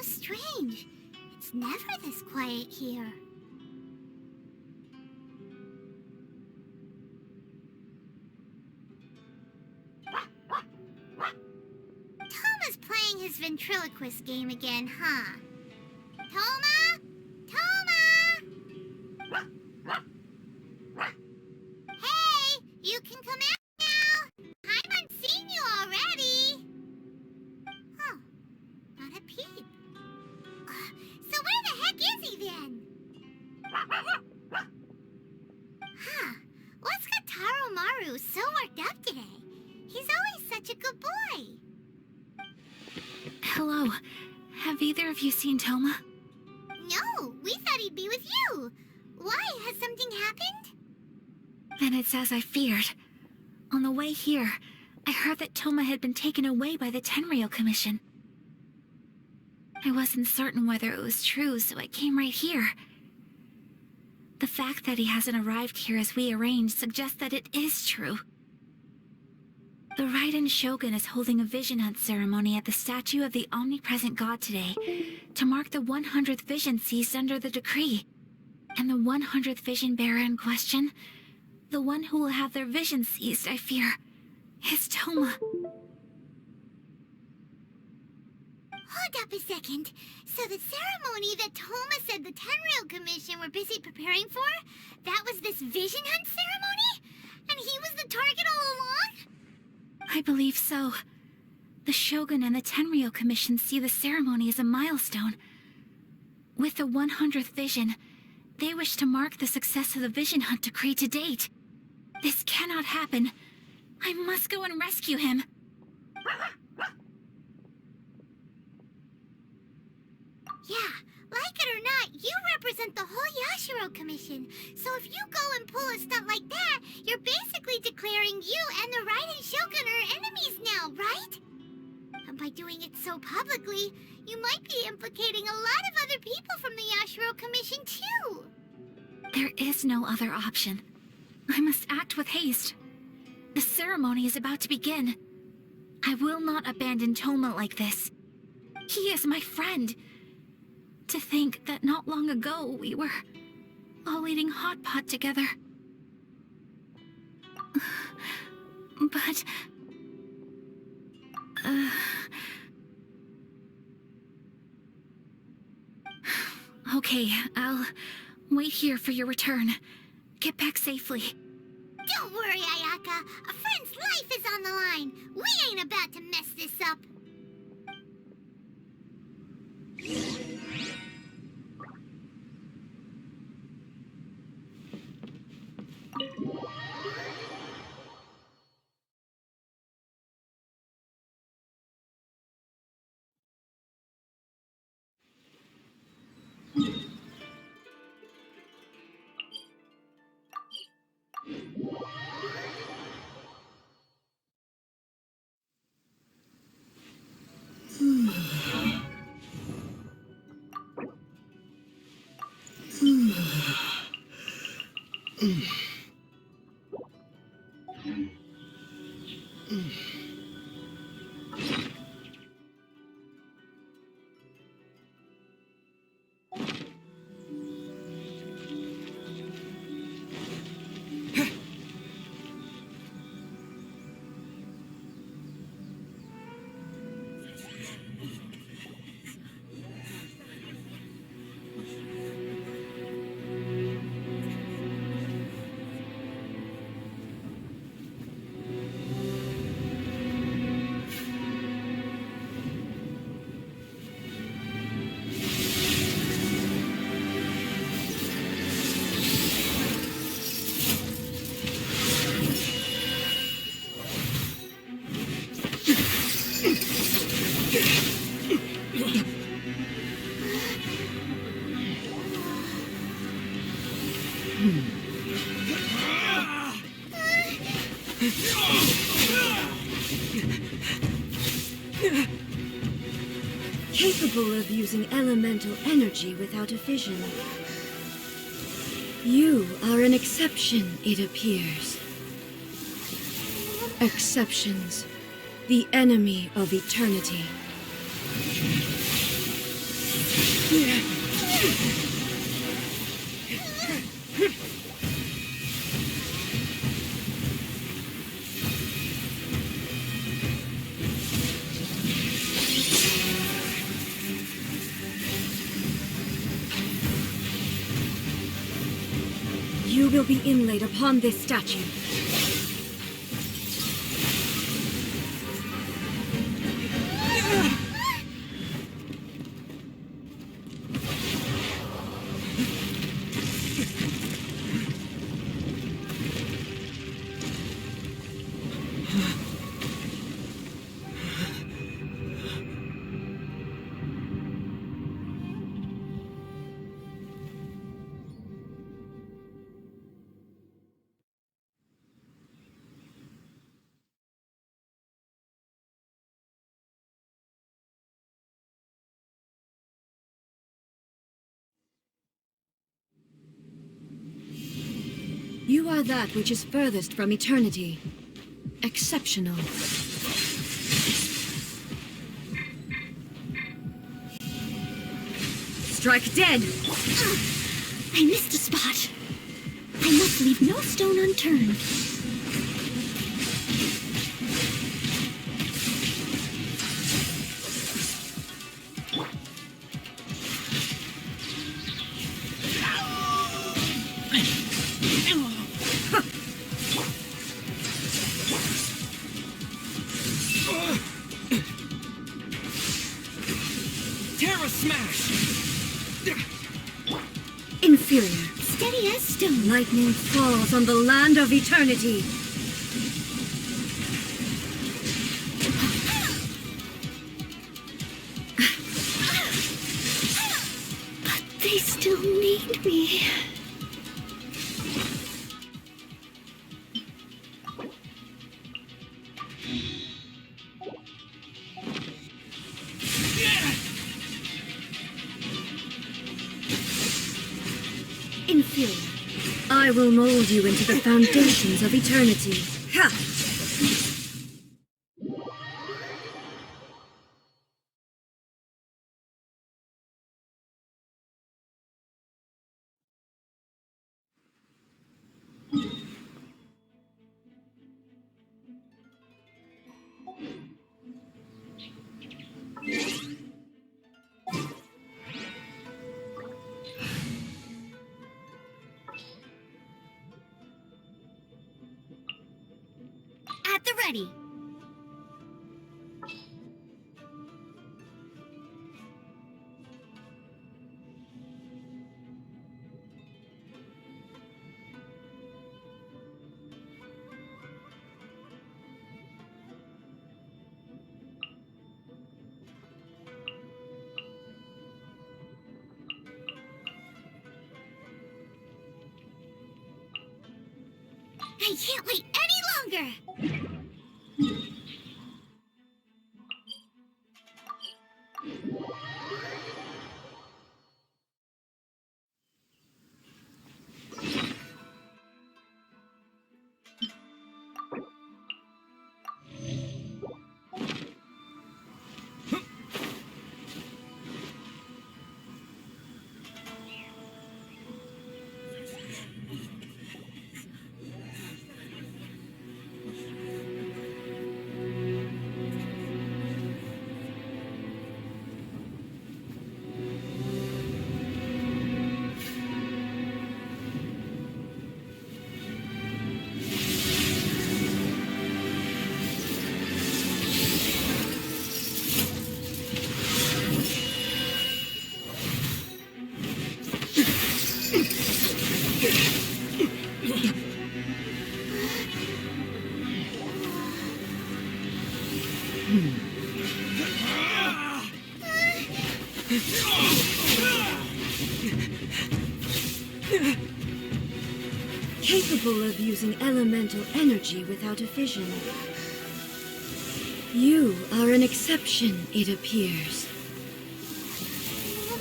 strange. It's never this quiet here. Toma's playing his ventriloquist game again, huh? Toma? Toma! Hey, you can come out now. I've seen you already. Oh, not a peep. So where the heck is he then? Huh, what's got Taroumaru so worked up today? He's always such a good boy. Hello. Have either of you seen Toma? No, we thought he'd be with you. Why? Has something happened? Then it's as I feared. On the way here, I heard that Toma had been taken away by the Tenryou Commission. I wasn't certain whether it was true, so I came right here. The fact that he hasn't arrived here as we arranged suggests that it is true. The Raiden Shogun is holding a vision hunt ceremony at the statue of the omnipresent god today to mark the 100th vision seized under the decree. And the 100th vision bearer in question, the one who will have their vision seized, I fear, is Toma. Hold up a second. So the ceremony that Toma said the Tenryou Commission were busy preparing for, that was this vision hunt ceremony? And he was the target all along? I believe so. The Shogun and the Tenryou Commission see the ceremony as a milestone. With the 100th vision, they wish to mark the success of the vision hunt decree to date. This cannot happen. I must go and rescue him. Yeah, like it or not, you represent the whole Yashiro Commission. So if you go and pull a stunt like that, you're basically declaring you and the Raiden Shogun are enemies now, right? And by doing it so publicly, you might be implicating a lot of other people from the Yashiro Commission too. There is no other option. I must act with haste. The ceremony is about to begin. I will not abandon Toma like this. He is my friend. To think that not long ago we were all eating hot pot together. But... Okay, I'll wait here for your return. Get back safely. Don't worry, Ayaka. A friend's life is on the line. We ain't about to mess this up. Capable of using elemental energy without a vision. You are an exception, it appears. Exceptions, the enemy of eternity. You will be inlaid upon this statue. You are that which is furthest from eternity. Exceptional. Strike dead! I missed a spot. I must leave no stone unturned. Inferior. Steady as stone. Lightning falls on the land of eternity. But they still need me. Inferior. I will mold you into the foundations of eternity. Ha! At the ready. I can't wait any longer! Capable of using elemental energy without a fission. You are an exception, it appears.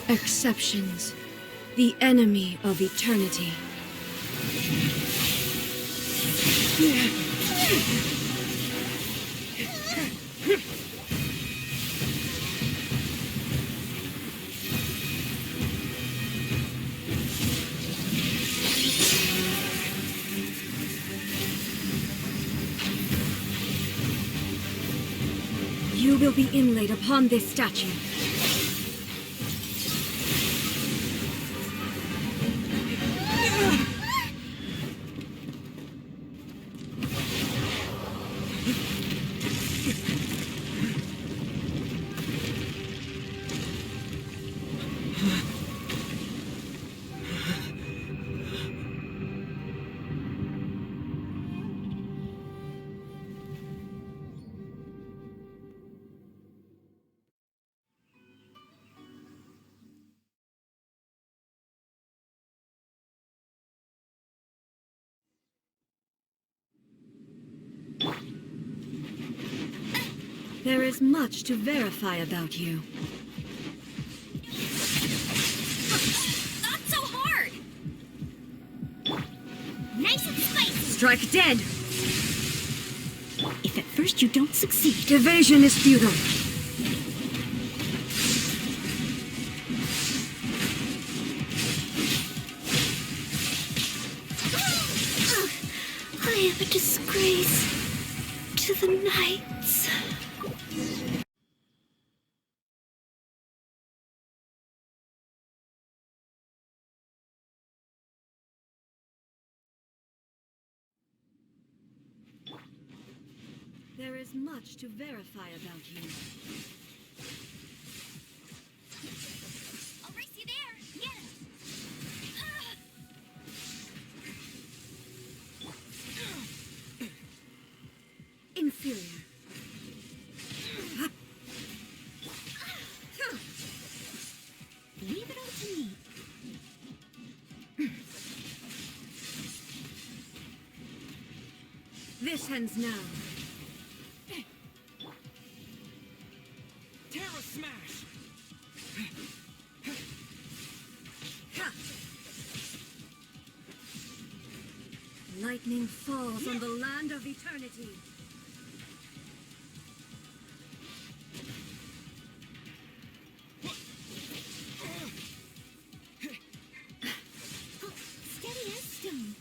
Exceptions. The enemy of eternity. You will be inlaid upon this statue. There is much to verify about you. Not so hard! Nice and spicy. Strike dead! If at first you don't succeed... Evasion is futile. I am a disgrace to the knights. There is much to verify about you. I'll race you there. Get him. Inferior. Leave it all to me. This ends now. Terra smash! Lightning falls on the land of eternity. Steady as stone.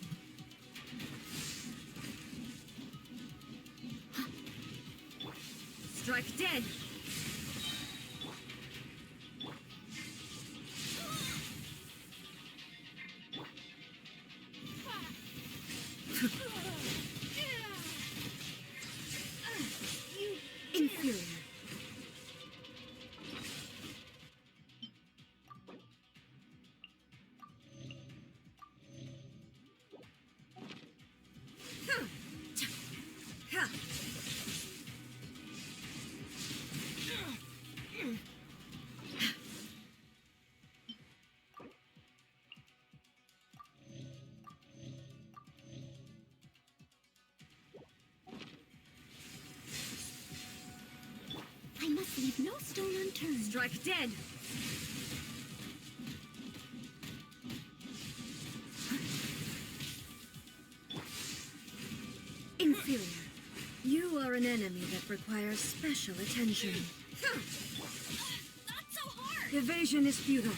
Strike dead! Inferior. I must leave no stone unturned. Strike dead! Inferior. You are an enemy that requires special attention. Not so hard! Evasion is futile.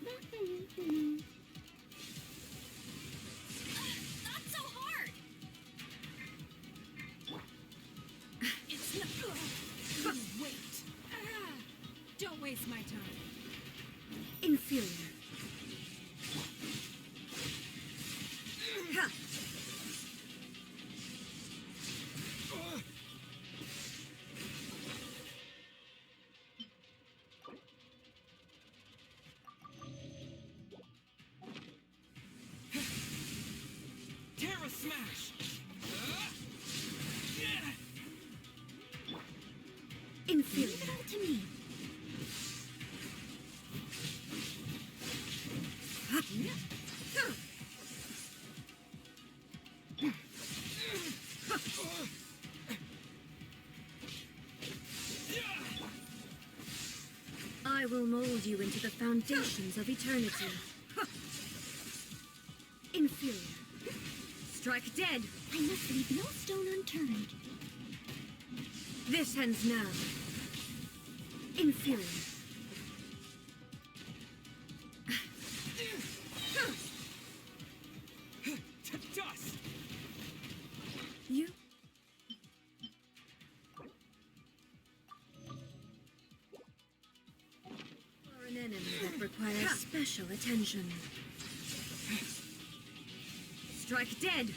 Not so hard! It's not... Wait! Don't waste my time. Inferior. Terra smash! Inferior. Leave it all to me. I will mold you into the foundations of eternity. Inferior. Strike dead! I must leave no stone unturned. This ends now. Inferior. To dust! You... that requires special attention. Strike dead!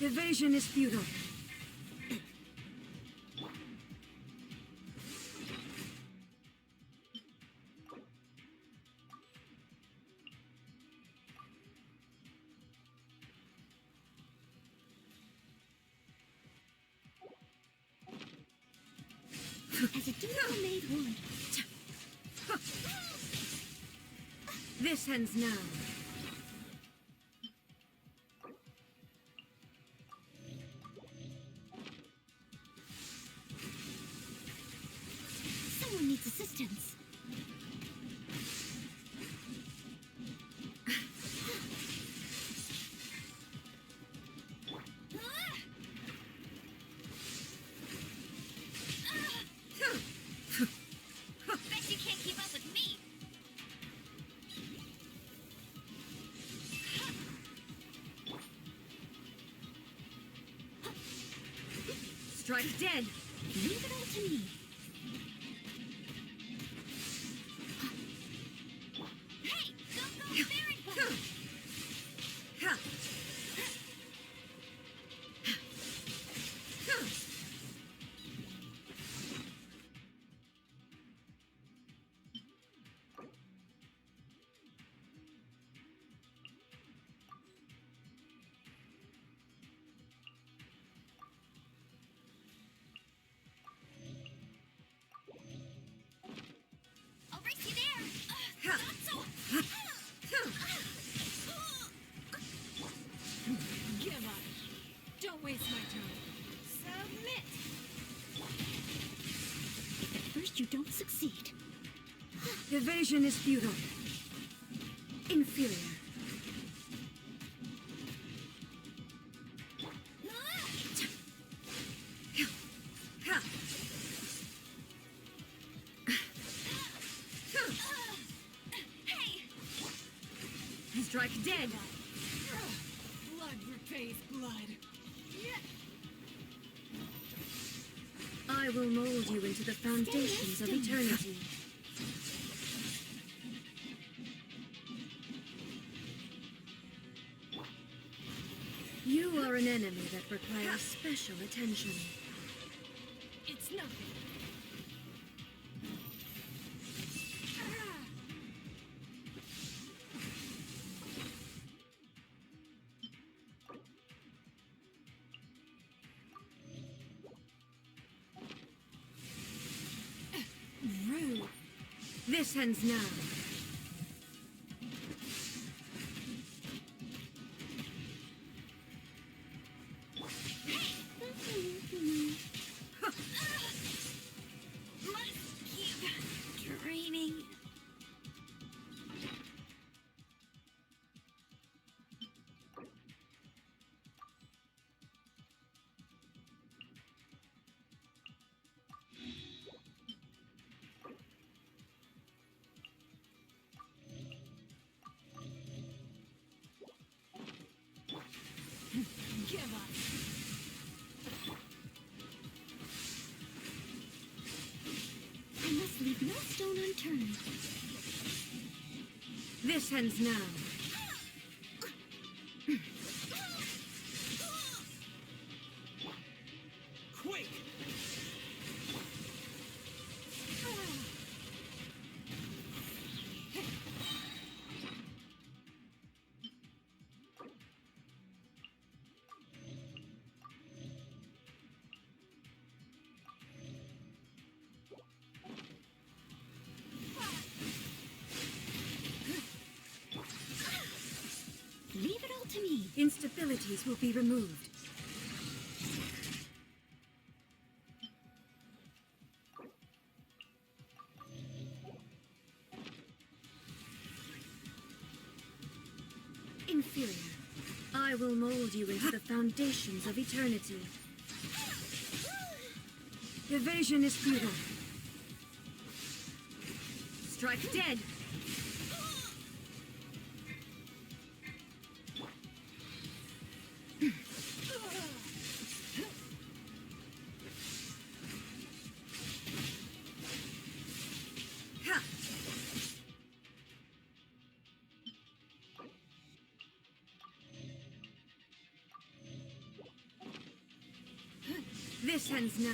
Evasion is futile. As a dual-made one. This ends now. Someone needs assistance. Bet you can't keep up with me. Strike dead! Leave it all to me. Hey, don't go very far. I'll race you there. Not so. Give up. Don't waste my time. Submit. At first you don't succeed. Evasion is futile. Inferior. Hey, Strike dead! Blood repays blood. I will mold you into the foundations of eternity. You are an enemy that requires special attention. It's nothing. Rude. This ends now. must keep draining. Give up. I must leave no stone unturned. This ends now. Quick! Leave it all to me. Instabilities will be removed. Inferior. I will mold you into the foundations of eternity. Evasion is futile. Strike dead! This ends now.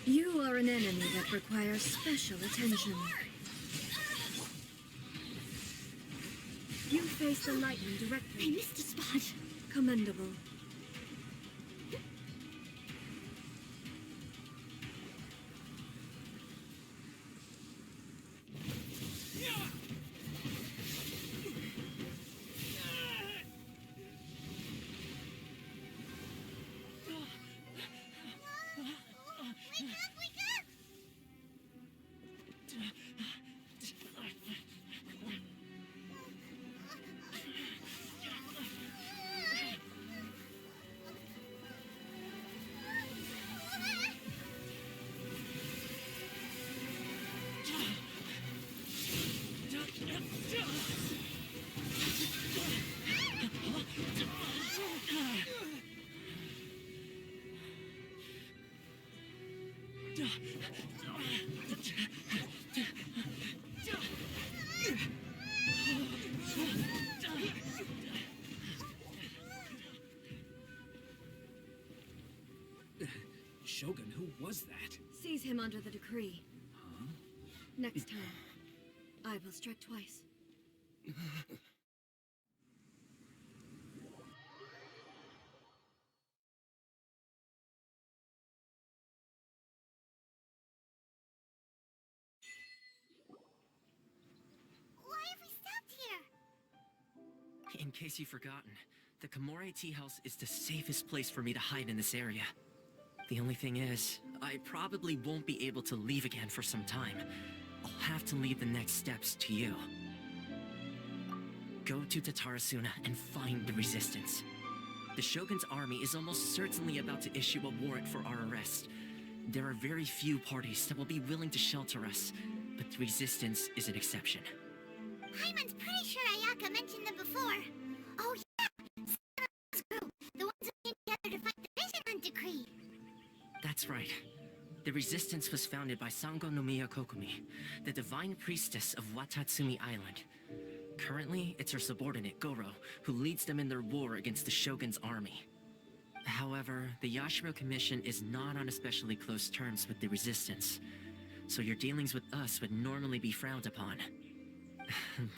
You are an enemy that requires special attention. You face the lightning I directly. missed a spot. Commendable. Wake up, wake up! Shogun, who was that? Seize him under the decree. Next time, I will strike twice. Why have we stopped here? In case you've forgotten, the Komore Tea House is the safest place for me to hide in this area. The only thing is, I probably won't be able to leave again for some time. I'll have to leave the next steps to you. Go to Tatarasuna and find the resistance. The Shogun's army is almost certainly about to issue a warrant for our arrest. There are very few parties that will be willing to shelter us, but the resistance is an exception. Paimon's pretty sure Ayaka mentioned them before. Oh yeah! Sanada's group, the ones who came together to fight the Vision Hunt decree. That's right. The resistance was founded by Sango no Miya Kokumi, the divine priestess of Watatsumi Island. Currently, it's her subordinate, Goro, who leads them in their war against the Shogun's army. However, the Yashiro Commission is not on especially close terms with the resistance, so your dealings with us would normally be frowned upon.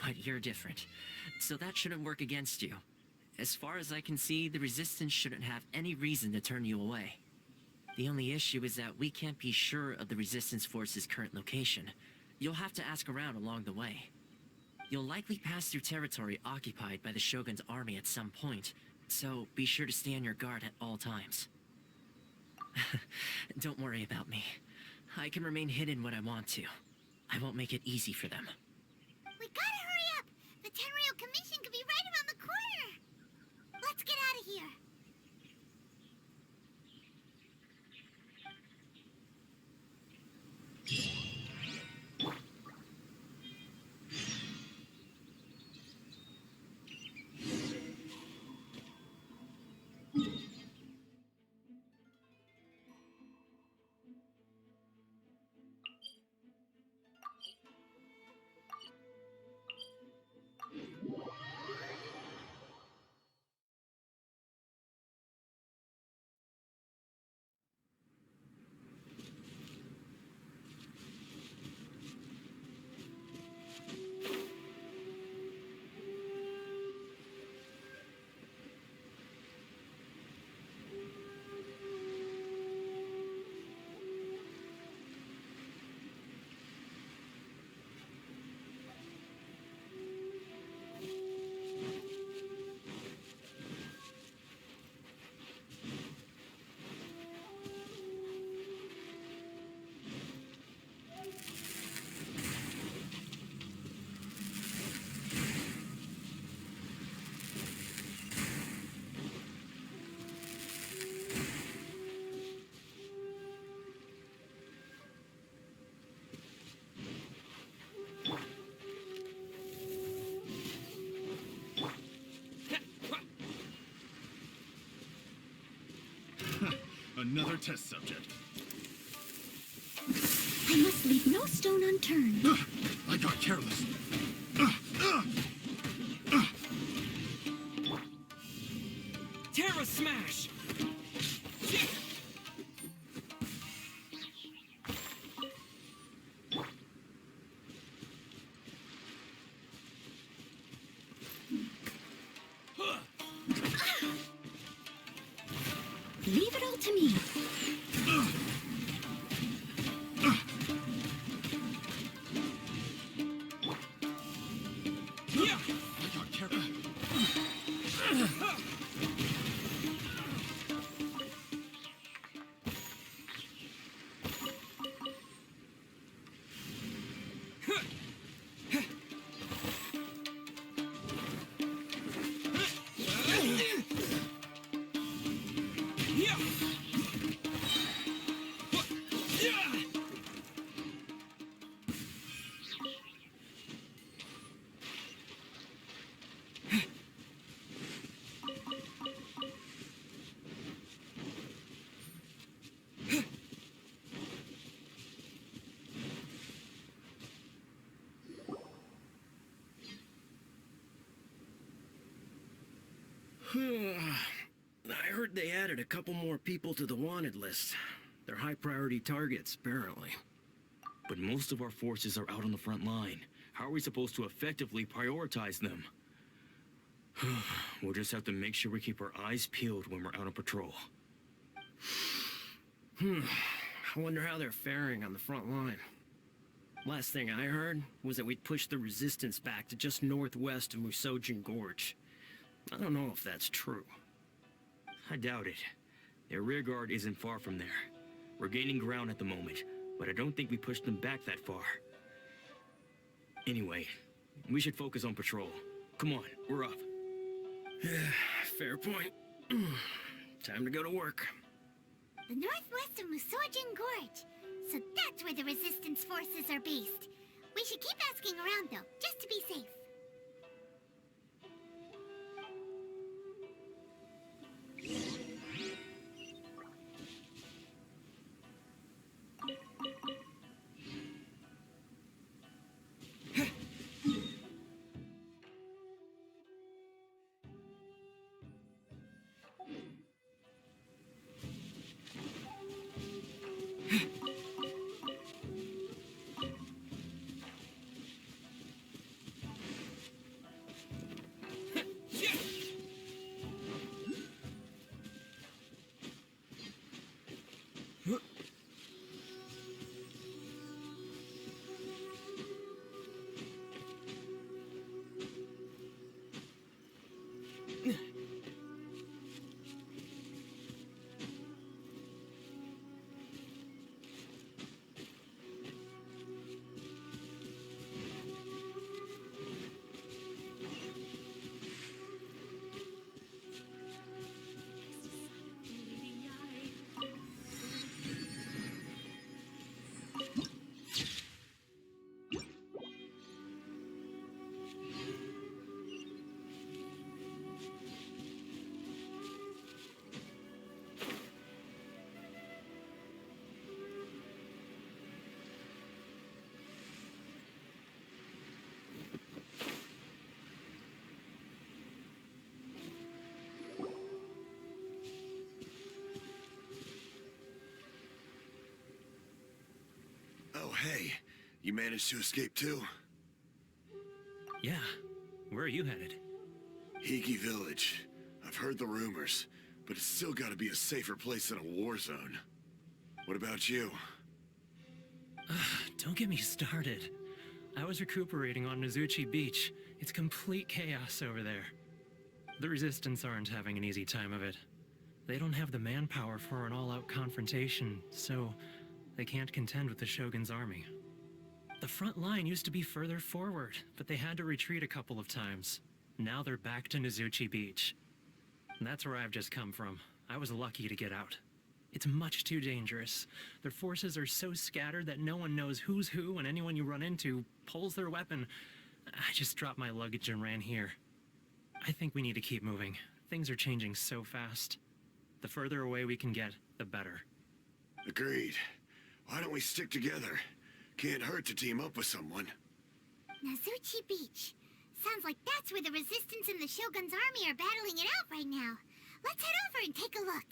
But you're different, so that shouldn't work against you. As far as I can see, the resistance shouldn't have any reason to turn you away. The only issue is that we can't be sure of the resistance force's current location. You'll have to ask around along the way. You'll likely pass through territory occupied by the Shogun's army at some point, so be sure to stay on your guard at all times. Don't worry about me. I can remain hidden when I want to. I won't make it easy for them. We gotta hurry up! The Tenryou Commission could be right around the corner! Let's get out of here! Another test subject. I must leave no stone unturned. I got careless. Smash! Leave it all to me. Yeah! I got careful. Yeah! Yeah! I heard they added a couple more people to the wanted list. They're high priority targets, apparently. But most of our forces are out on the front line. How are we supposed to effectively prioritize them? We'll just have to make sure we keep our eyes peeled when we're out on patrol. I wonder how they're faring on the front line. Last thing I heard was that we'd pushed the resistance back to just northwest of Musojin Gorge. I don't know if that's true. I doubt it. Their rearguard isn't far from there. We're gaining ground at the moment, but I don't think we pushed them back that far. Anyway, we should focus on patrol. Come on, we're up. Fair point. Time to go to work. The northwest of Musojin Gorge. So that's where the resistance forces are based. We should keep asking around though, just to be safe. Oh, hey. You managed to escape too? Yeah. Where are you headed? Higi Village. I've heard the rumors, but it's still gotta be a safer place than a war zone. What about you? Don't get me started. I was recuperating on Nozuchi Beach. It's complete chaos over there. The Resistance aren't having an easy time of it. They don't have the manpower for an all-out confrontation, so they can't contend with the Shogun's army. The front line used to be further forward, but they had to retreat a couple of times. Now they're back to Nozuchi Beach. That's where I've just come from. I was lucky to get out. It's much too dangerous. Their forces are so scattered that no one knows who's who, and anyone you run into pulls their weapon. I just dropped my luggage and ran here. I think we need to keep moving. Things are changing so fast. The further away we can get, the better. Agreed. Why don't we stick together? Can't hurt to team up with someone. Nozuchi Beach. Sounds like that's where the Resistance and the Shogun's army are battling it out right now. Let's head over and take a look.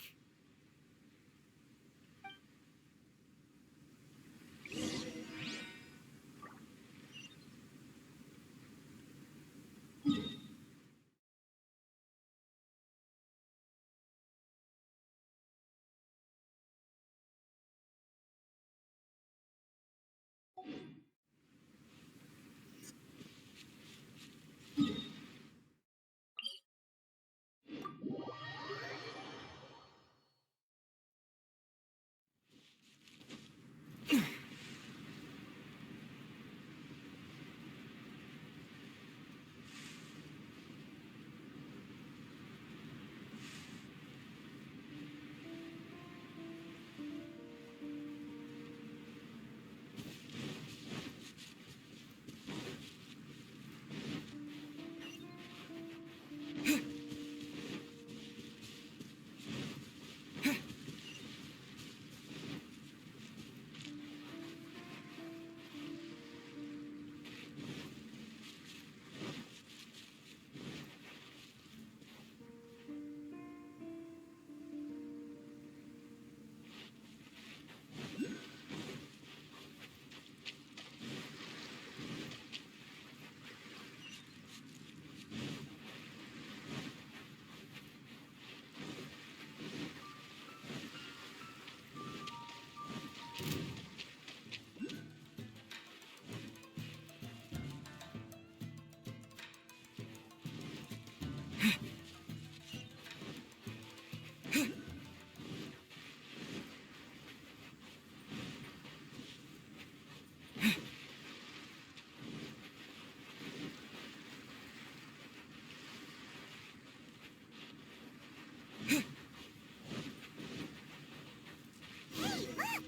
Hey, look!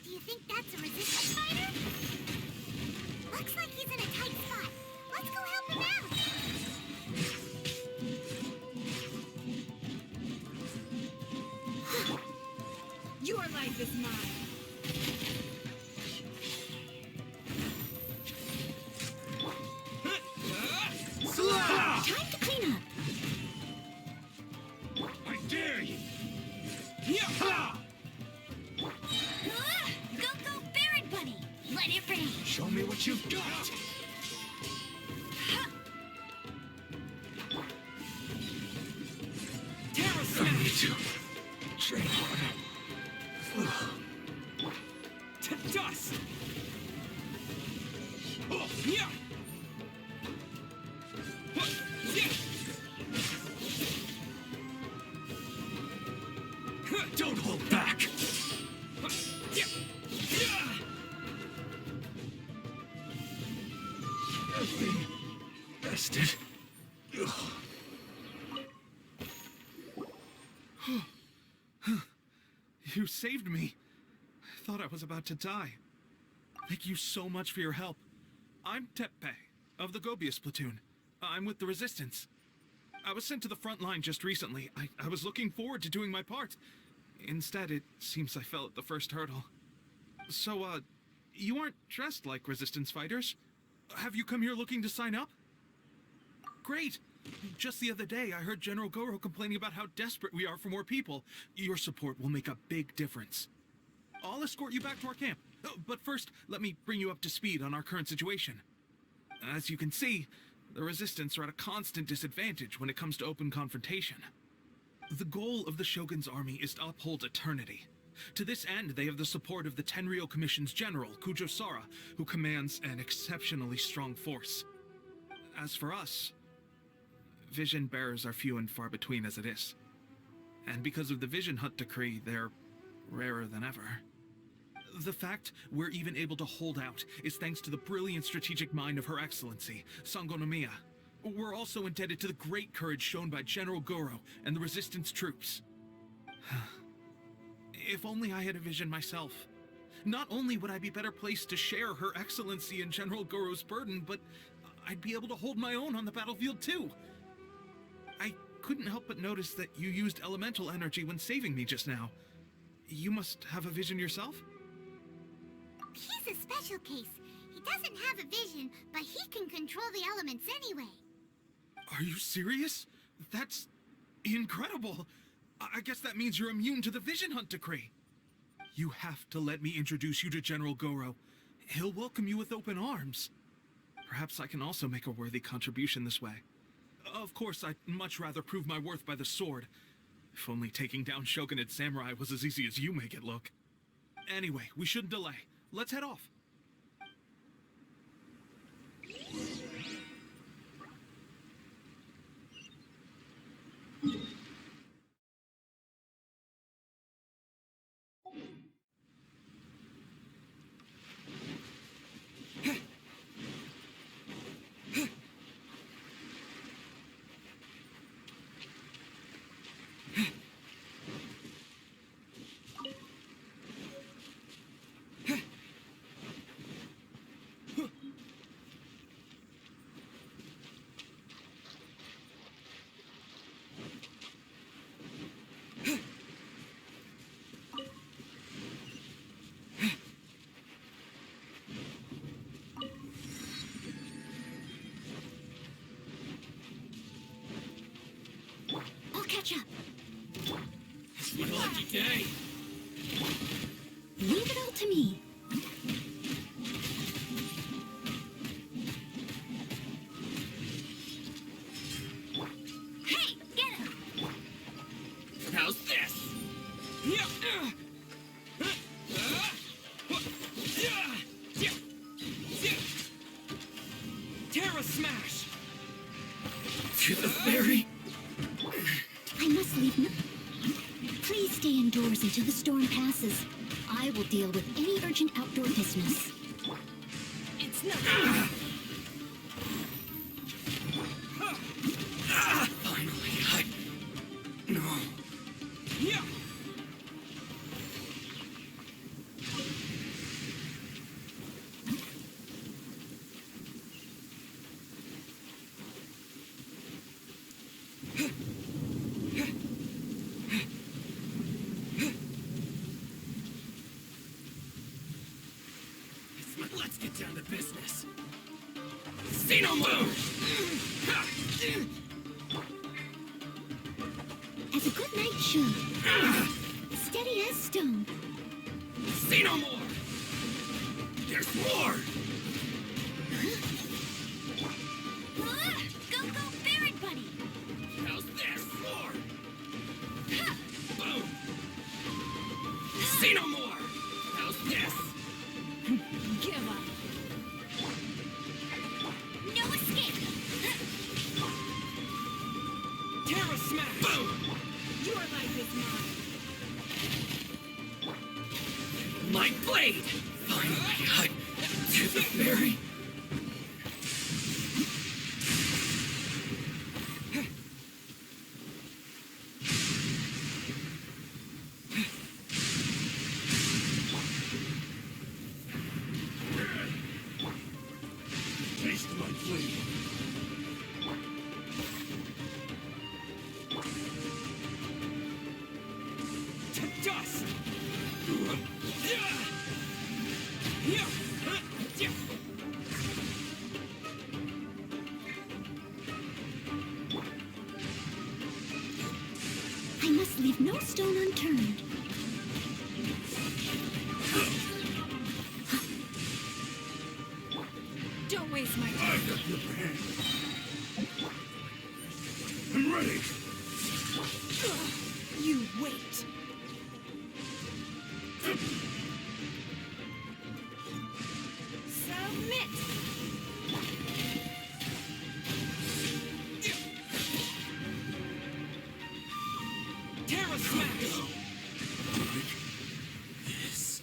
Do you think that's a resistance fighter? Looks like he's in a tight spot. Let's go help him out! Your life is mine. Time to clean up. I dare you! Go, Baron Bunny! Let it rain! Show me what you've got! I need to train harder. To dust! Yeah! Don't hold back! I've been rested. You saved me. I thought I was about to die. Thank you so much for your help. I'm Teppe, of the Gobius platoon. I'm with the Resistance. I was sent to the front line just recently. I was looking forward to doing my part. Instead, it seems I fell at the first hurdle. So, you aren't dressed like Resistance fighters? Have you come here looking to sign up? Great! Just the other day, I heard General Goro complaining about how desperate we are for more people. Your support will make a big difference. I'll escort you back to our camp. But first, let me bring you up to speed on our current situation. As you can see, the Resistance are at a constant disadvantage when it comes to open confrontation. The goal of the Shogun's army is to uphold eternity. To this end, they have the support of the Tenryou Commission's general, Kujo Sara, who commands an exceptionally strong force. As for us, vision bearers are few and far between as it is. And because of the Vision Hut decree, they're rarer than ever. The fact we're even able to hold out is thanks to the brilliant strategic mind of Her Excellency, Sango Nomiya. We're also indebted to the great courage shown by General Goro and the Resistance troops. If only I had a vision myself. Not only would I be better placed to share Her Excellency and General Goro's burden, but I'd be able to hold my own on the battlefield too. I couldn't help but notice that you used elemental energy when saving me just now. You must have a vision yourself? He's a special case. He doesn't have a vision, but he can control the elements anyway. Are you serious? That's incredible. I guess that means you're immune to the Vision Hunt decree. You have to let me introduce you to General Goro. He'll welcome you with open arms. Perhaps I can also make a worthy contribution this way. Of course, I'd much rather prove my worth by the sword. If only taking down Shogunate samurai was as easy as you make it look. Anyway, we shouldn't delay. Let's head off. I'll catch up. It's my lucky day. Leave it all to me. Hey, get him! How's this? Terra Smash! To the fairy! I must leave now. Please stay indoors until the storm passes. I will deal with any urgent outdoor business. It's not... Finally, No. Yeah! Let's get down to business. See no move! As a good knight should. Steady as stone. See no more! There's more! Go, go, Barret Buddy! How's this? More! Boom! See no more! How's this? Give up. No escape! Terra Smash! Boom! Your life is mine. My blade! Finally, to the fairy! Taste my blade! To dust! I must leave no stone unturned. Don't waste my time. I've got your hand. I'm ready. You wait. Submit. Terra Smash! Yes.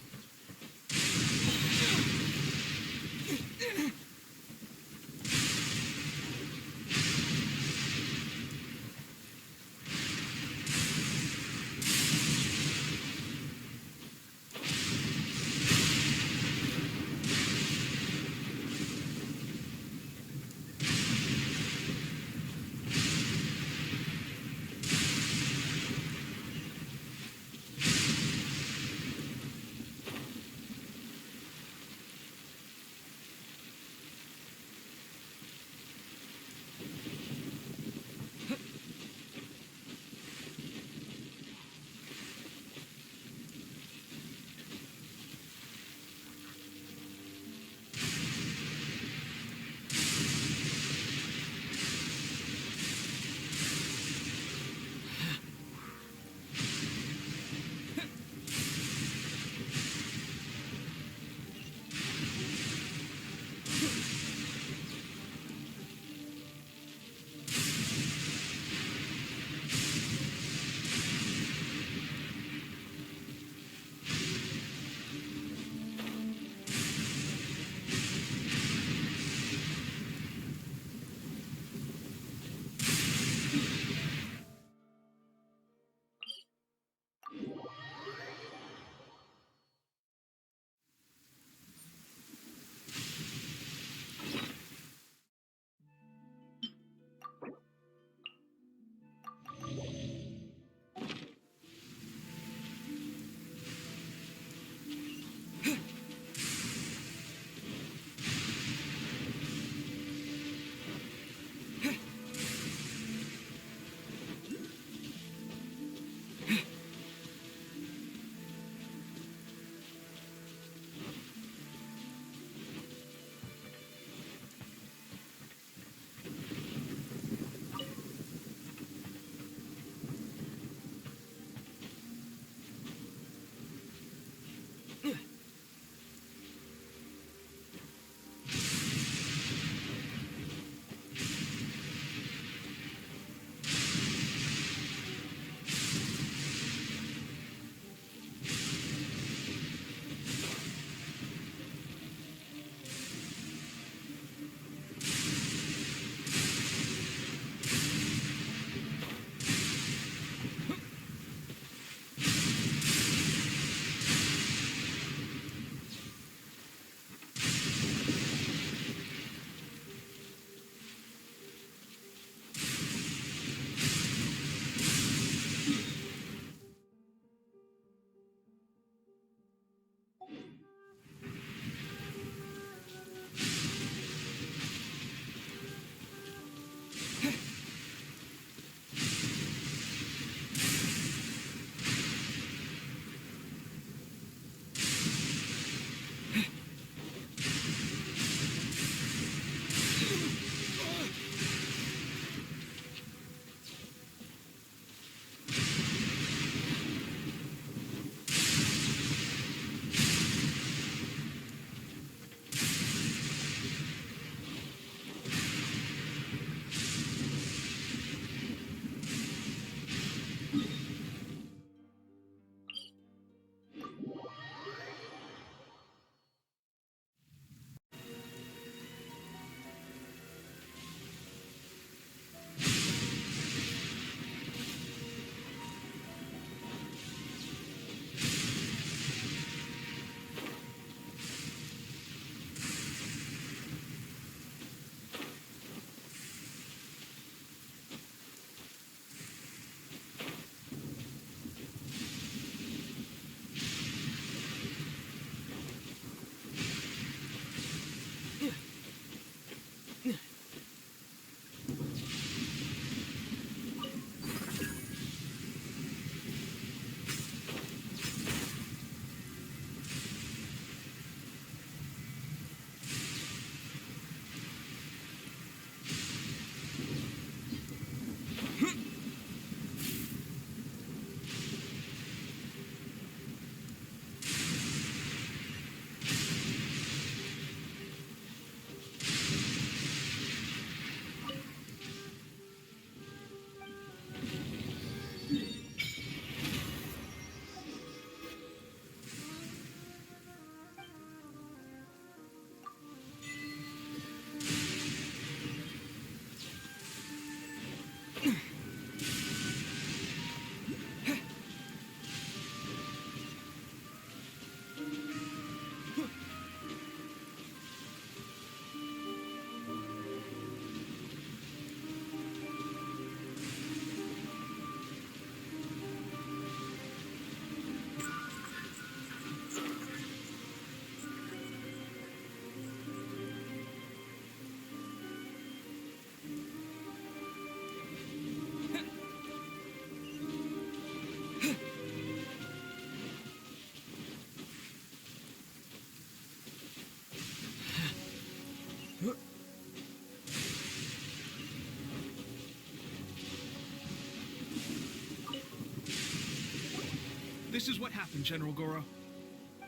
This is what happened, General Goro.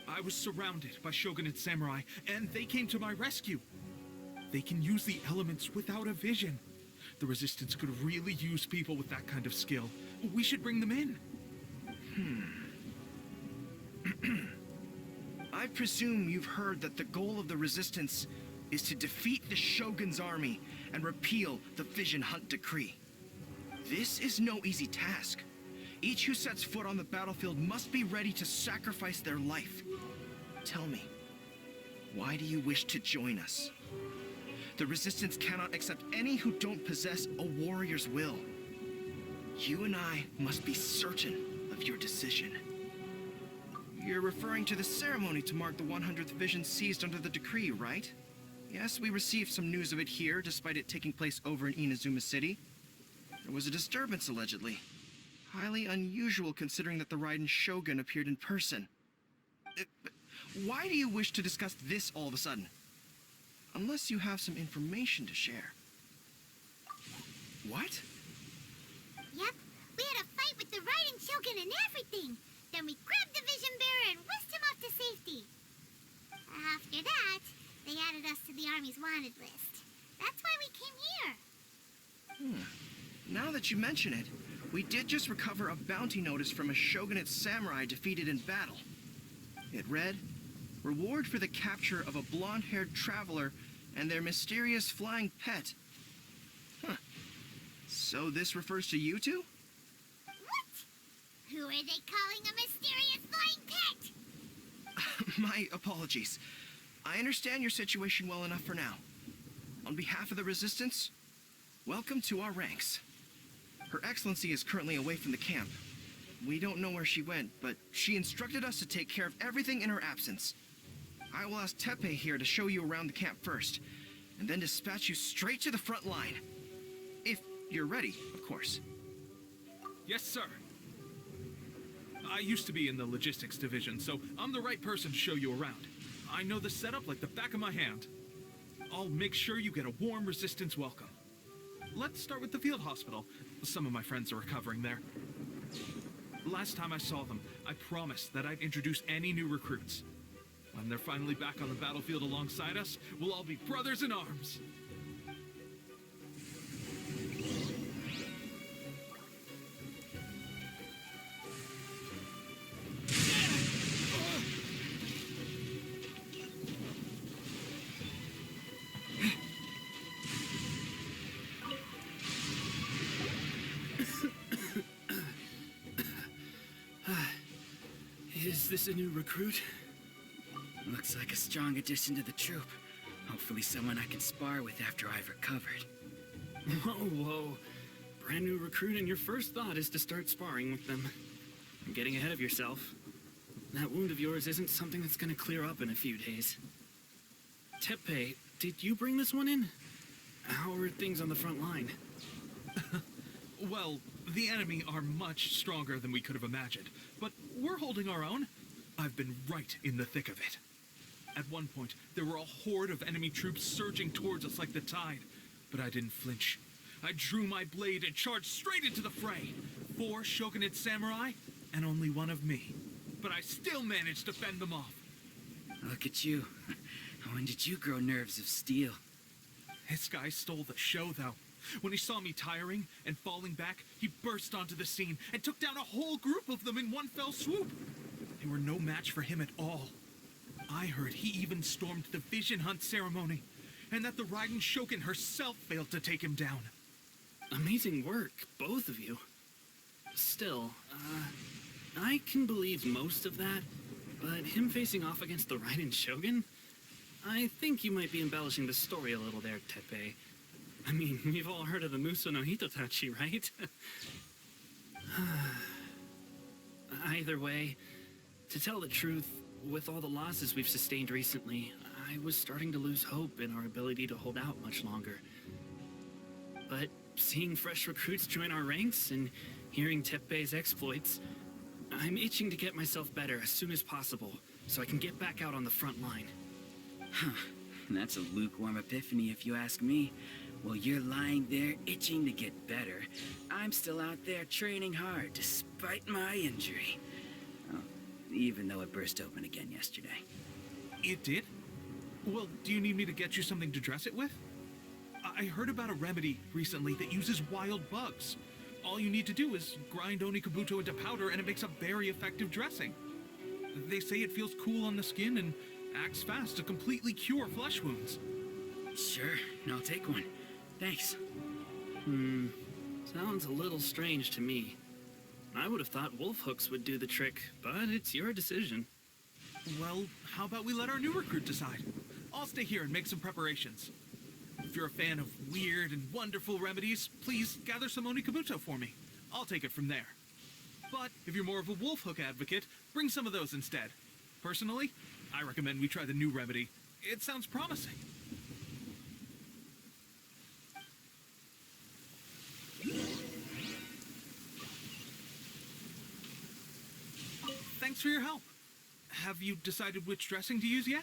I was surrounded by Shogunate samurai, and they came to my rescue. They can use the elements without a vision. The Resistance could really use people with that kind of skill. We should bring them in. I presume you've heard that the goal of the Resistance is to defeat the Shogun's army and repeal the Vision Hunt Decree. This is no easy task. Each who sets foot on the battlefield must be ready to sacrifice their life. Tell me, why do you wish to join us? The Resistance cannot accept any who don't possess a warrior's will. You and I must be certain of your decision. You're referring to the ceremony to mark the 100th vision seized under the decree, right? Yes, we received some news of it here, despite it taking place over in Inazuma City. There was a disturbance, allegedly. Highly unusual considering that the Raiden Shogun appeared in person. Why do you wish to discuss this all of a sudden? Unless you have some information to share. What? Yep, we had a fight with the Raiden Shogun and everything. Then we grabbed the Vision Bearer and whisked him off to safety. After that, they added us to the Army's wanted list. That's why we came here. Now that you mention it, we did just recover a bounty notice from a Shogunate samurai defeated in battle. It read, "Reward for the capture of a blonde-haired traveler and their mysterious flying pet." So this refers to you two? What? Who are they calling a mysterious flying pet? My apologies. I understand your situation well enough for now. On behalf of the Resistance, welcome to our ranks. Her Excellency is currently away from the camp. We don't know where she went, but she instructed us to take care of everything in her absence. I will ask Teppei here to show you around the camp first, and then dispatch you straight to the front line. If you're ready, of course. Yes, sir. I used to be in the logistics division, so I'm the right person to show you around. I know the setup like the back of my hand. I'll make sure you get a warm Resistance welcome. Let's start with the field hospital. Some of my friends are recovering there. Last time I saw them, I promised that I'd introduce any new recruits. When they're finally back on the battlefield alongside us, we'll all be brothers in arms. Is this a new recruit? Looks like a strong addition to the troop. Hopefully someone I can spar with after I've recovered. Whoa. Brand new recruit and your first thought is to start sparring with them. You're getting ahead of yourself. That wound of yours isn't something that's gonna clear up in a few days. Teppei, did you bring this one in? How are things on the front line? Well, the enemy are much stronger than we could have imagined, but we're holding our own. I've been right in the thick of it. At one point, there were a horde of enemy troops surging towards us like the tide, but I didn't flinch. I drew my blade and charged straight into the fray. 4 Shogunate samurai, and only 1 of me. But I still managed to fend them off. Look at you. When did you grow nerves of steel? This guy stole the show, though. When he saw me tiring and falling back, he burst onto the scene and took down a whole group of them in one fell swoop. They were no match for him at all. I heard he even stormed the Vision Hunt ceremony, and that the Raiden Shogun herself failed to take him down. Amazing work, both of you. Still, I can believe most of that, but him facing off against the Raiden Shogun? I think you might be embellishing the story a little there, Teppei. I mean, we've all heard of the Muso no Hitotachi, right? Either way, to tell the truth, with all the losses we've sustained recently, I was starting to lose hope in our ability to hold out much longer. But seeing fresh recruits join our ranks and hearing Teppei's exploits, I'm itching to get myself better as soon as possible so I can get back out on the front line. That's a lukewarm epiphany if you ask me. While you're lying there itching to get better, I'm still out there training hard despite my injury. Oh, even though it burst open again yesterday. It did? Well, do you need me to get you something to dress it with? I heard about a remedy recently that uses wild bugs. All you need to do is grind Onikabuto into powder and it makes a very effective dressing. They say it feels cool on the skin and acts fast to completely cure flesh wounds. Sure, I'll take one. Thanks. Sounds a little strange to me. I would have thought wolf hooks would do the trick, but it's your decision. Well, how about we let our new recruit decide? I'll stay here and make some preparations. If you're a fan of weird and wonderful remedies, please gather some Onikabuto for me. I'll take it from there. But if you're more of a wolf hook advocate, bring some of those instead. Personally, I recommend we try the new remedy. It sounds promising. Thanks for your help. Have you decided which dressing to use yet?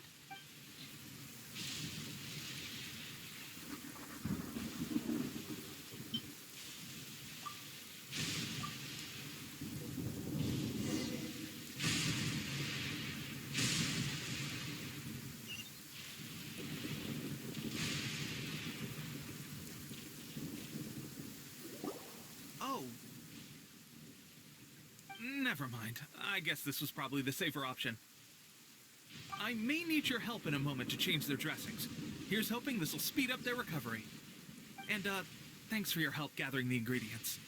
Oh. Never mind. I guess this was probably the safer option. I may need your help in a moment to change their dressings. Here's hoping this will speed up their recovery. And, thanks for your help gathering the ingredients.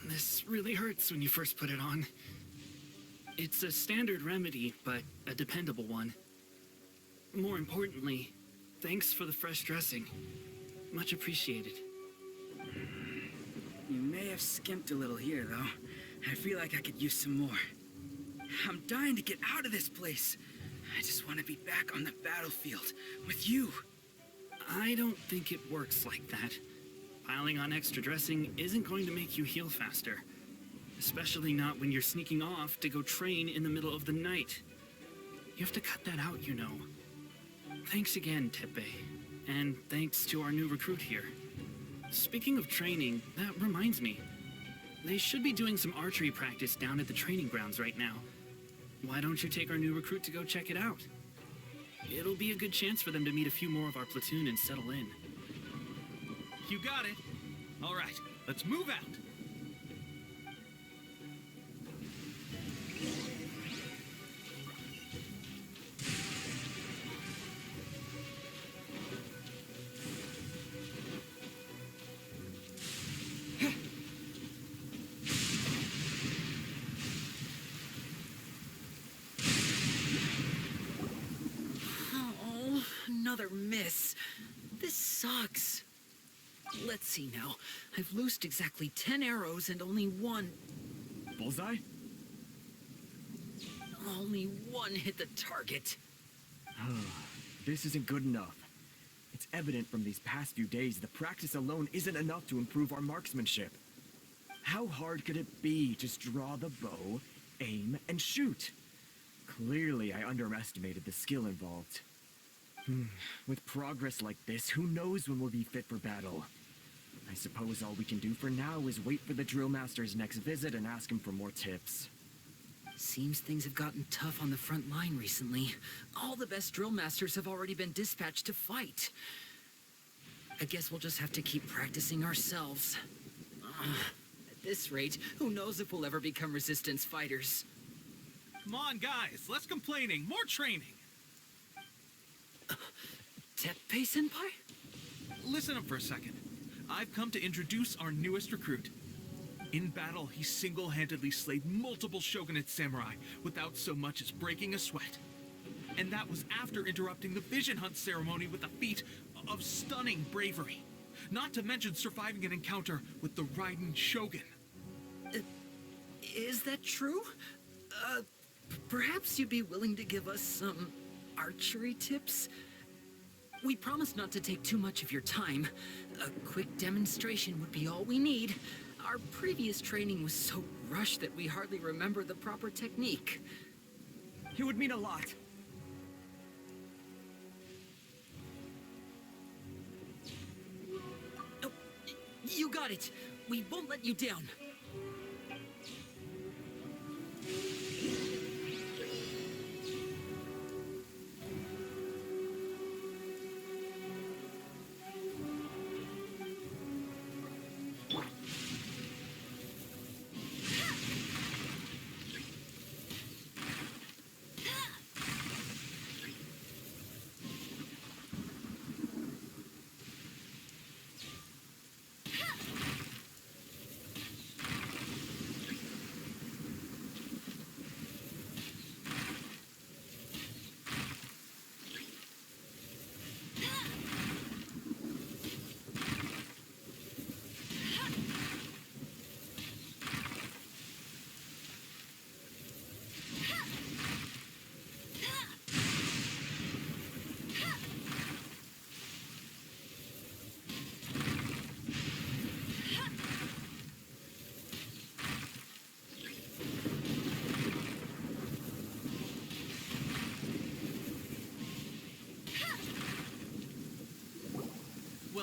This really hurts when you first put it on. It's a standard remedy, but a dependable one. More importantly, thanks for the fresh dressing. Much appreciated. You may have skimped a little here, though. I feel like I could use some more. I'm dying to get out of this place. I just want to be back on the battlefield with you. I don't think it works like that. Piling on extra dressing isn't going to make you heal faster. Especially not when you're sneaking off to go train in the middle of the night. You have to cut that out, you know. Thanks again, Teppei. And thanks to our new recruit here. Speaking of training, that reminds me. They should be doing some archery practice down at the training grounds right now. Why don't you take our new recruit to go check it out? It'll be a good chance for them to meet a few more of our platoon and settle in. You got it. All right, let's move out. Oh, another miss. This sucks. Let's see now. I've loosed exactly 10 arrows and only one... Bullseye? Only one hit the target. This isn't good enough. It's evident from these past few days the practice alone isn't enough to improve our marksmanship. How hard could it be? Just draw the bow, aim, and shoot. Clearly, I underestimated the skill involved. With progress like this, who knows when we'll be fit for battle? I suppose all we can do for now is wait for the drill master's next visit and ask him for more tips. Seems things have gotten tough on the front line recently. All the best drill masters have already been dispatched to fight. I guess we'll just have to keep practicing ourselves. At this rate, who knows if we'll ever become resistance fighters. Come on, guys, less complaining, more training. Teppei-senpai? Listen up for a second. I've come to introduce our newest recruit. In battle, he single-handedly slayed multiple shogunate samurai without so much as breaking a sweat. And that was after interrupting the vision hunt ceremony with a feat of stunning bravery. Not to mention surviving an encounter with the Raiden Shogun. Is that true? Perhaps you'd be willing to give us some archery tips? We promise not to take too much of your time. A quick demonstration would be all we need. Our previous training was so rushed that we hardly remember the proper technique. It would mean a lot. Oh, you got it. We won't let you down.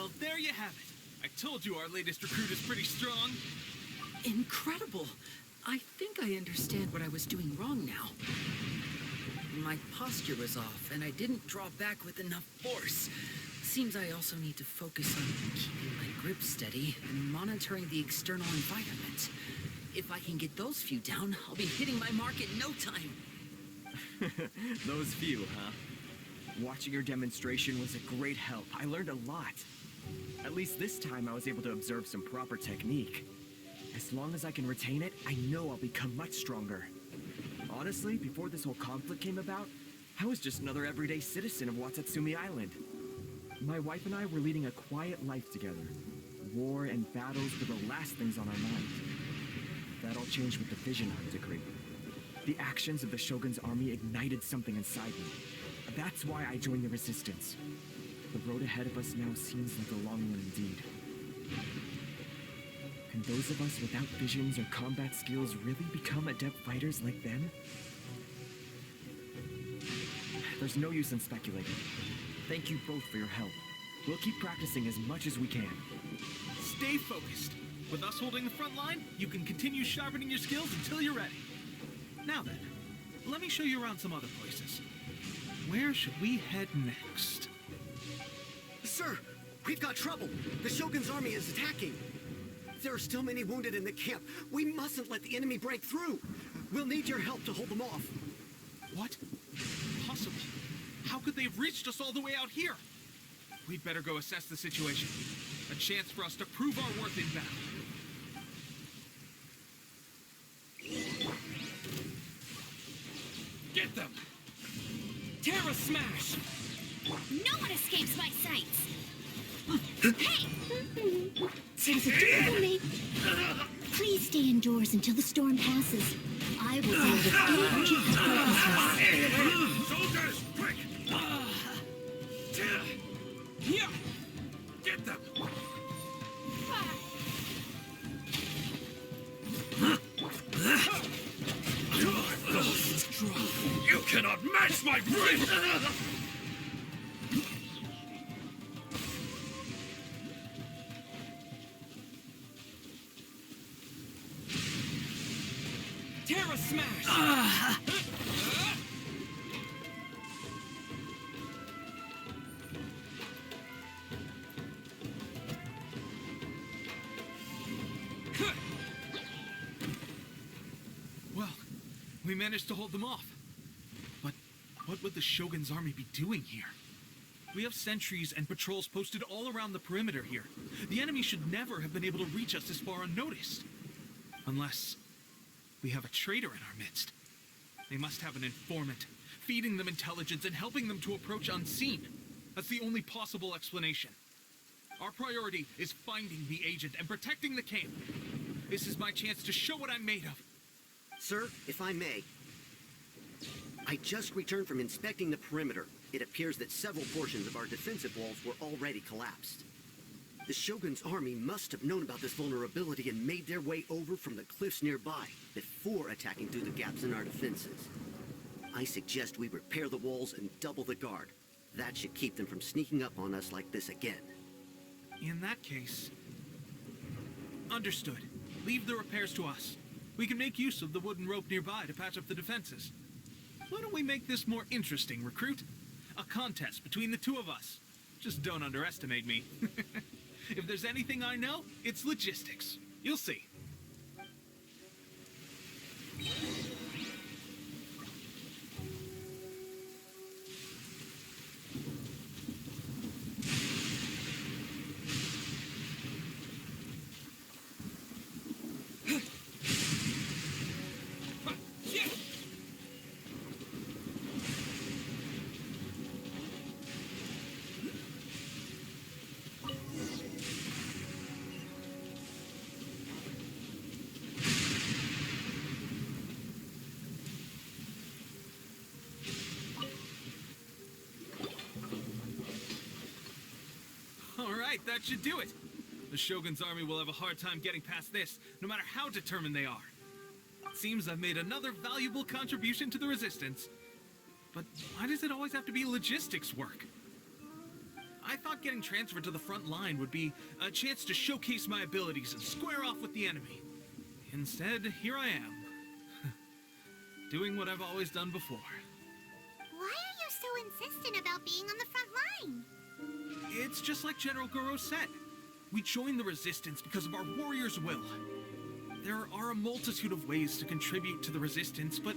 Well, there you have it. I told you our latest recruit is pretty strong. Incredible! I think I understand what I was doing wrong now. My posture was off, and I didn't draw back with enough force. Seems I also need to focus on keeping my grip steady and monitoring the external environment. If I can get those few down, I'll be hitting my mark in no time. Those few, huh? Watching your demonstration was a great help. I learned a lot. At least this time I was able to observe some proper technique. As long as I can retain it, I know I'll become much stronger. Honestly, before this whole conflict came about, I was just another everyday citizen of Watatsumi Island. My wife and I were leading a quiet life together. War and battles were the last things on our mind. That all changed with the Vision Hunt decree. The actions of the Shogun's army ignited something inside me. That's why I joined the Resistance. The road ahead of us now seems like a long one indeed. Can those of us without visions or combat skills really become adept fighters like them? There's no use in speculating. Thank you both for your help. We'll keep practicing as much as we can. Stay focused. With us holding the front line, you can continue sharpening your skills until you're ready. Now then, let me show you around some other places. Where should we head next? Sir, we've got trouble. The Shogun's army is attacking. There are still many wounded in the camp. We mustn't let the enemy break through. We'll need your help to hold them off. What? Impossible. How could they have reached us all the way out here? We'd better go assess the situation. A chance for us to prove our worth in battle. Get them! Terra Smash! No one escapes my sights! Hey! Sensitively. Please stay indoors until the storm passes. I will deal with any urgent purposes. Soldiers, quick! Here! Get them! You cannot match my brain! Terra Smash! Well, we managed to hold them off. But what would the Shogun's army be doing here? We have sentries and patrols posted all around the perimeter here. The enemy should never have been able to reach us this far unnoticed. Unless we have a traitor in our midst. They must have an informant, feeding them intelligence and helping them to approach unseen. That's the only possible explanation. Our priority is finding the agent and protecting the camp. This is my chance to show what I'm made of. Sir, if I may. I just returned from inspecting the perimeter. It appears that several portions of our defensive walls were already collapsed. The Shogun's army must have known about this vulnerability and made their way over from the cliffs nearby before attacking through the gaps in our defenses. I suggest we repair the walls and double the guard. That should keep them from sneaking up on us like this again. In that case... Understood. Leave the repairs to us. We can make use of the wooden rope nearby to patch up the defenses. Why don't we make this more interesting, recruit? A contest between the two of us. Just don't underestimate me. If there's anything I know, it's logistics. You'll see. That should do it. The Shogun's army will have a hard time getting past this, no matter how determined they are. It seems I've made another valuable contribution to the Resistance. But why does it always have to be logistics work? I thought getting transferred to the front line would be a chance to showcase my abilities and square off with the enemy. Instead, here I am. Doing what I've always done before. Why are you so insistent about being on the front line? It's just like General Goro said. We joined the Resistance because of our warrior's will. There are a multitude of ways to contribute to the Resistance, but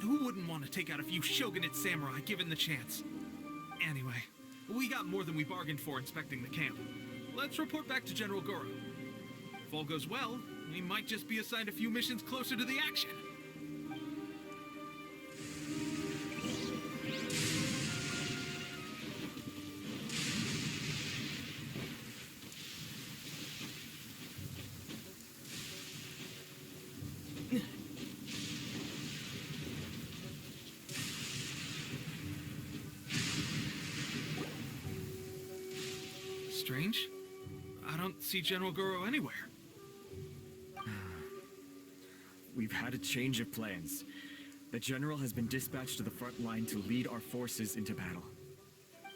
who wouldn't want to take out a few shogunate samurai given the chance? Anyway, we got more than we bargained for inspecting the camp. Let's report back to General Goro. If all goes well, we might just be assigned a few missions closer to the action. Strange. I don't see General Goro anywhere. We've had a change of plans. The General has been dispatched to the front line to lead our forces into battle.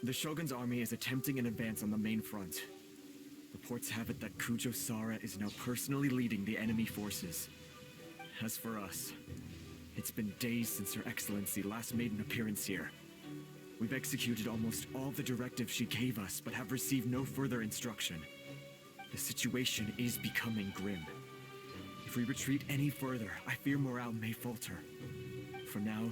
The Shogun's army is attempting an advance on the main front. Reports have it that Kujo Sara is now personally leading the enemy forces. As for us, it's been days since Her Excellency last made an appearance here. We've executed almost all the directives she gave us, but have received no further instruction. The situation is becoming grim. If we retreat any further, I fear morale may falter. For now,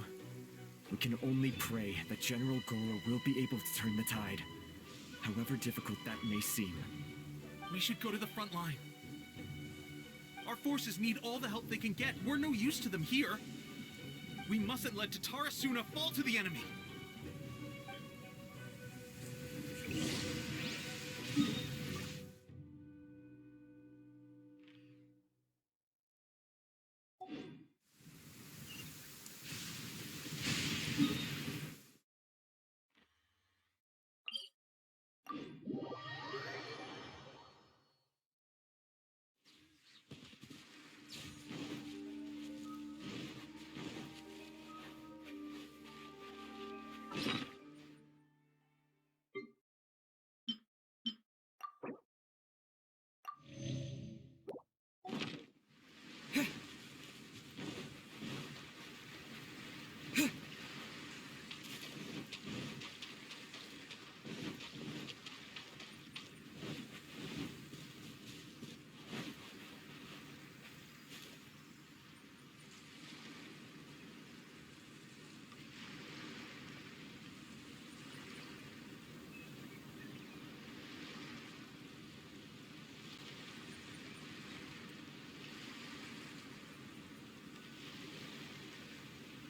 we can only pray that General Goro will be able to turn the tide, however difficult that may seem. We should go to the front line. Our forces need all the help they can get. We're no use to them here. We mustn't let Tatarasuna fall to the enemy.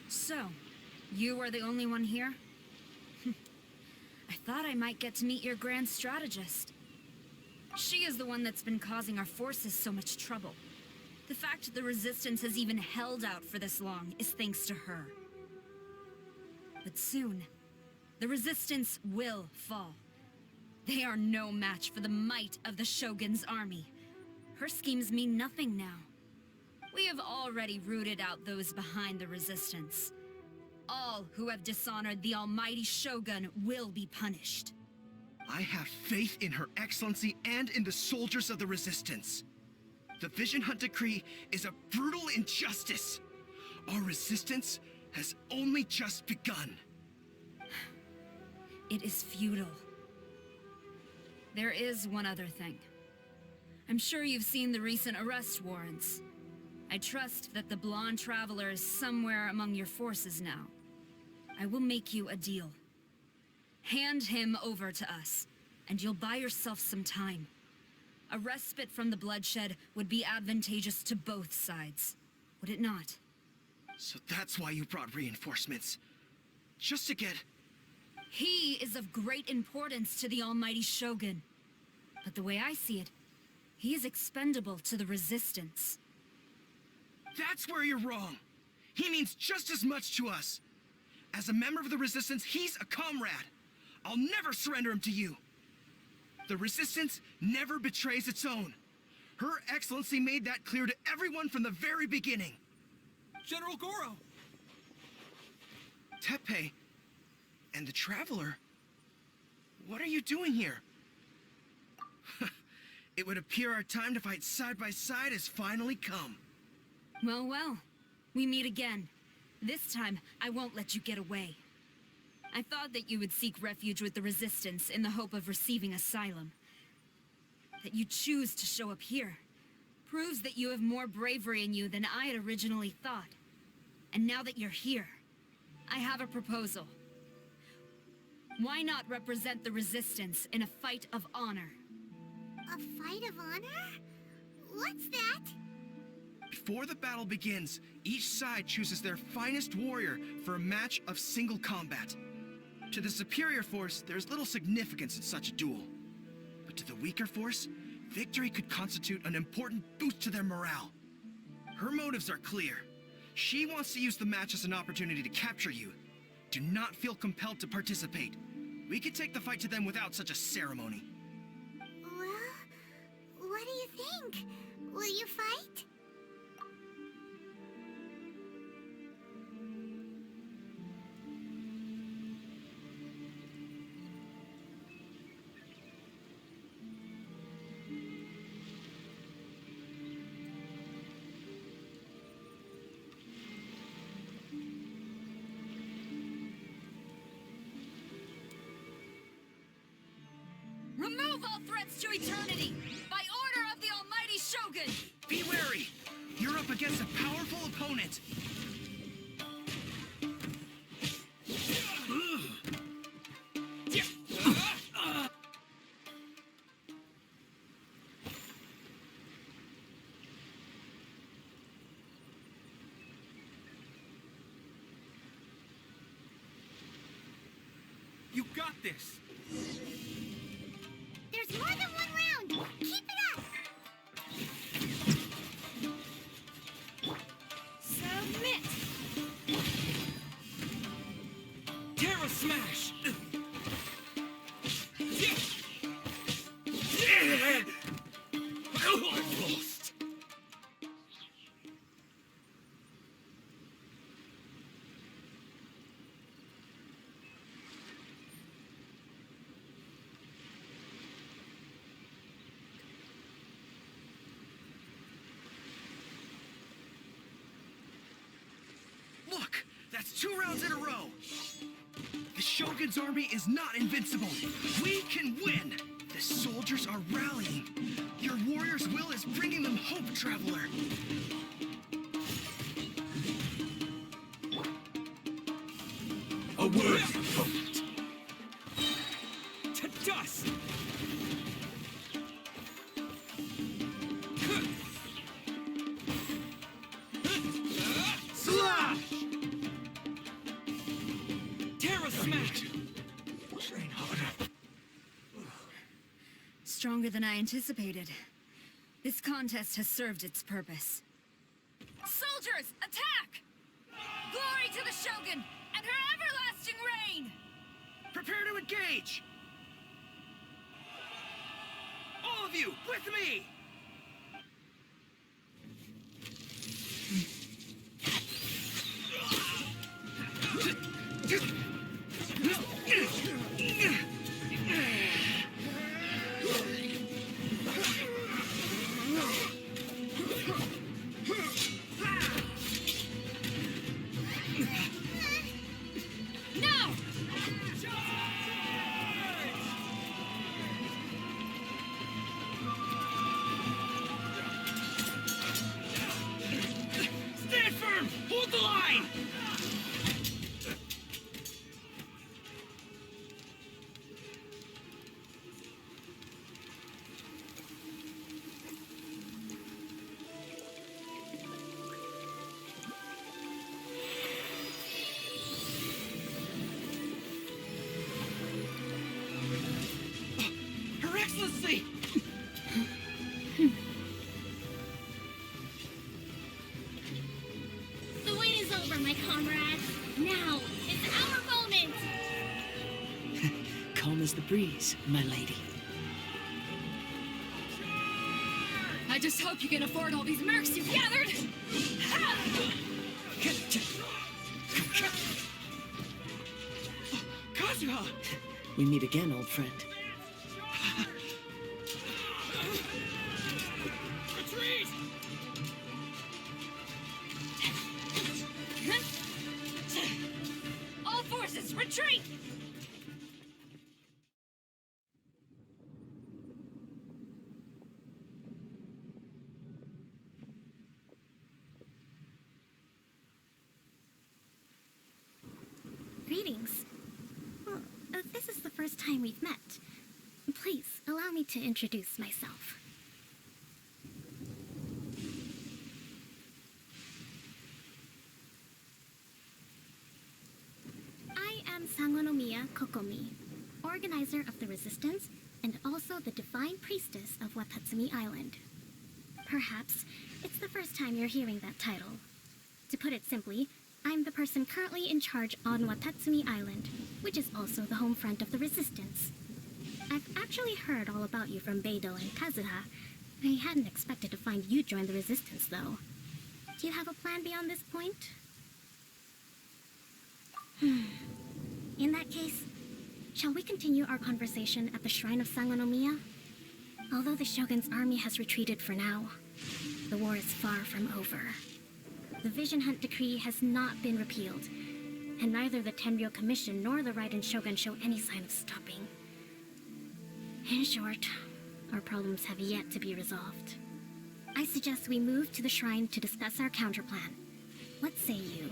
So, you are the only one here? I thought I might get to meet your grand strategist. She is the one that's been causing our forces so much trouble. The fact the Resistance has even held out for this long is thanks to her. But soon, the Resistance will fall. They are no match for the might of the Shogun's army. Her schemes mean nothing now. We have already rooted out those behind the Resistance. All who have dishonored the almighty Shogun will be punished. I have faith in Her Excellency and in the soldiers of the Resistance. The Vision Hunt Decree is a brutal injustice. Our resistance has only just begun. It is futile. There is one other thing. I'm sure you've seen the recent arrest warrants. I trust that the blonde traveler is somewhere among your forces now. I will make you a deal. Hand him over to us, and you'll buy yourself some time. A respite from the bloodshed would be advantageous to both sides, would it not? So that's why you brought reinforcements. Just to get... He is of great importance to the almighty Shogun. But the way I see it, he is expendable to the Resistance. That's where you're wrong. He means just as much to us. As a member of the Resistance, he's a comrade. I'll never surrender him to you. The Resistance never betrays its own. Her Excellency made that clear to everyone from the very beginning. General Goro! Teppei and the Traveler... What are you doing here? It would appear our time to fight side by side has finally come. Well, well. We meet again. This time, I won't let you get away. I thought that you would seek refuge with the Resistance in the hope of receiving asylum. That you choose to show up here proves that you have more bravery in you than I had originally thought. And now that you're here, I have a proposal. Why not represent the Resistance in a fight of honor? A fight of honor? What's that? Before the battle begins, each side chooses their finest warrior for a match of single combat. To the superior force, there's little significance in such a duel. But to the weaker force, victory could constitute an important boost to their morale. Her motives are clear. She wants to use the match as an opportunity to capture you. Do not feel compelled to participate. We could take the fight to them without such a ceremony. Well, what do you think? Will you fight? Remove all threats to eternity! By order of the Almighty Shogun! Be wary! You're up against a powerful opponent! You got this! There's more than one round! Keep it up! Submit! Terra Smash! Lost. Look! That's 2 rounds in a row! The Shogun's army is not invincible! We can win! The soldiers are rallying! Your warrior's will is bringing them hope, Traveler! A word to dust! Slash! Terra Smash! Train harder. Stronger than I anticipated. This contest has served its purpose. Soldiers, attack! Glory to the Shogun and her everlasting reign! Prepare to engage! All of you, with me! Now! Stand firm! Hold the line! Her Excellency! The wait is over, my comrades. Now is our moment! Calm as the breeze, my lady. I just hope you can afford all these mercs you've gathered! Kazuha! We meet again, old friend. Retreat! All forces, retreat! Greetings. Well, this is the first time we've met. Please, allow me to introduce myself. I am Sangonomiya Kokomi, organizer of the Resistance and also the Divine Priestess of Watatsumi Island. Perhaps it's the first time you're hearing that title. To put it simply, I'm the person currently in charge on Watatsumi Island, which is also the home front of the Resistance. I've actually heard all about you from Beidou and Kazuha. I hadn't expected to find you join the Resistance, though. Do you have a plan beyond this point? In that case, shall we continue our conversation at the Shrine of Sangonomiya? Although the Shogun's army has retreated for now, the war is far from over. The Vision Hunt Decree has not been repealed, and neither the Tenryou Commission nor the Raiden Shogun show any sign of stopping. In short, our problems have yet to be resolved. I suggest we move to the shrine to discuss our counterplan. What say you?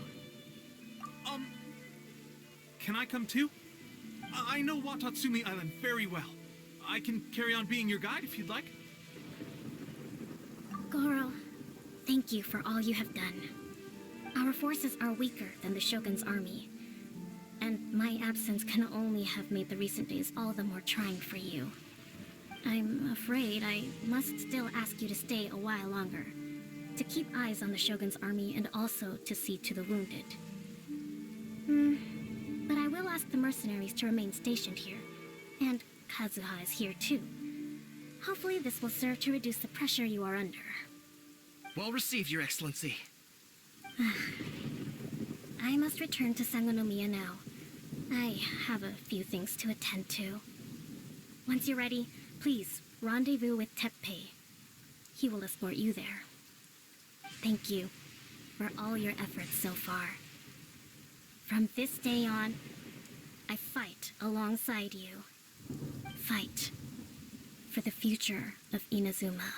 Can I come too? I know Watatsumi Island very well. I can carry on being your guide if you'd like. Goro, thank you for all you have done. Our forces are weaker than the Shogun's army, and my absence can only have made the recent days all the more trying for you. I'm afraid I must still ask you to stay a while longer, to keep eyes on the Shogun's army and also to see to the wounded. But I will ask the mercenaries to remain stationed here, and Kazuha is here too. Hopefully this will serve to reduce the pressure you are under. Well received, Your Excellency. I must return to Sangonomiya now. I have a few things to attend to. Once you're ready, please rendezvous with Teppei. He will escort you there. Thank you for all your efforts so far. From this day on, I fight alongside you. Fight for the future of Inazuma.